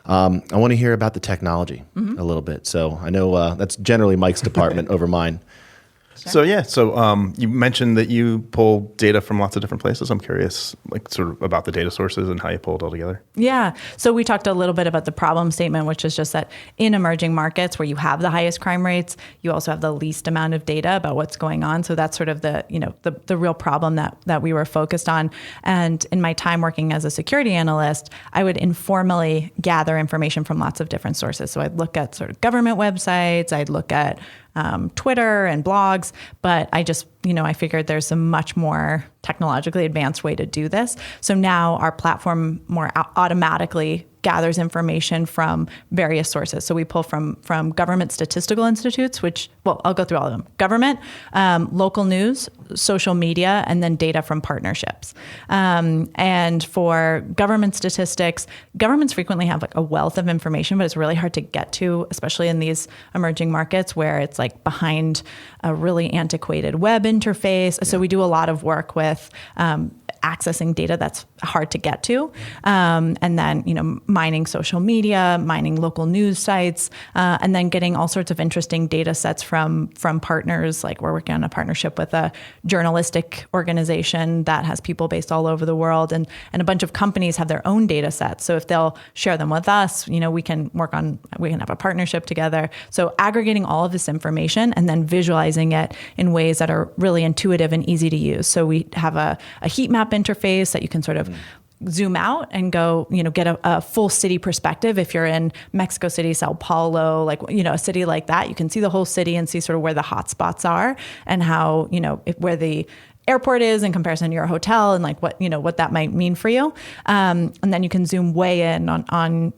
I want to hear about the technology a little bit. So I know that's generally Mike's department over mine. So you mentioned that you pull data from lots of different places. I'm curious, like sort of about the data sources and how you pull it all together. Yeah. So we talked a little bit about the problem statement, which is just that in emerging markets where you have the highest crime rates, you also have the least amount of data about what's going on. So that's sort of the real problem that we were focused on. And in my time working as a security analyst, I would informally gather information from lots of different sources. So I'd look at sort of government websites, I'd look at Twitter and blogs, but I just, I figured there's a much more technologically advanced way to do this. So now our platform more automatically gathers information from various sources. So we pull from government statistical institutes, which, I'll go through all of them. Government, local news, social media, and then data from partnerships. And for government statistics, governments frequently have like a wealth of information, but it's really hard to get to, especially in these emerging markets where it's like behind a really antiquated web interface. Yeah. So we do a lot of work with accessing data that's hard to get to. And then, mining social media, mining local news sites, and then getting all sorts of interesting data sets from partners. Like we're working on a partnership with a journalistic organization that has people based all over the world, and a bunch of companies have their own data sets. So if they'll share them with us, we can have a partnership together. So aggregating all of this information and then visualizing it in ways that are really intuitive and easy to use. So we have a heat map interface that you can sort of zoom out and go, get a full city perspective. If you're in Mexico City, Sao Paulo, a city like that, you can see the whole city and see sort of where the hot spots are and how, where the airport is in comparison to your hotel and what that might mean for you. And then you can zoom way in on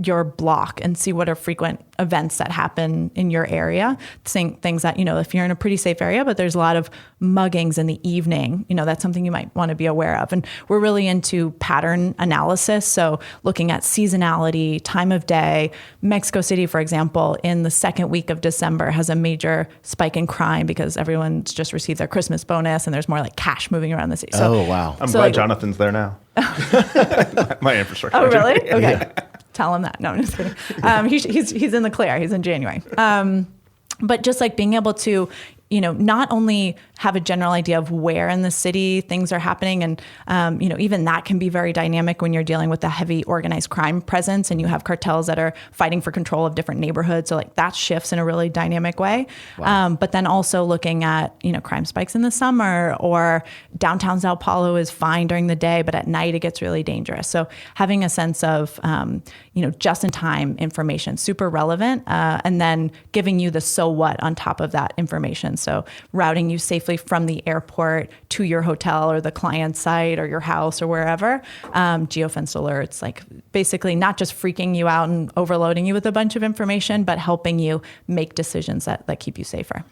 your block and see what are frequent events that happen in your area. Things that, if you're in a pretty safe area, but there's a lot of muggings in the evening, that's something you might want to be aware of. And we're really into pattern analysis. So looking at seasonality, time of day. Mexico City, for example, in the second week of December has a major spike in crime because everyone's just received their Christmas bonus and there's more like cash moving around the city. So, oh, wow. I'm glad Jonathan's there now. My infrastructure. Oh, really? Okay. Yeah. Tell him that. No, I'm just kidding. He's in the clear. He's in January. But just like being able to, not only have a general idea of where in the city things are happening. And, even that can be very dynamic when you're dealing with a heavy organized crime presence and you have cartels that are fighting for control of different neighborhoods. So like that shifts in a really dynamic way. Wow. But then also looking at, crime spikes in the summer or downtown Sao Paulo is fine during the day, but at night it gets really dangerous. So having a sense of, just in time information, super relevant, and then giving you the so what on top of that information. So routing you safely from the airport to your hotel or the client site or your house or wherever. Geofenced alerts, like basically not just freaking you out and overloading you with a bunch of information, but helping you make decisions that keep you safer.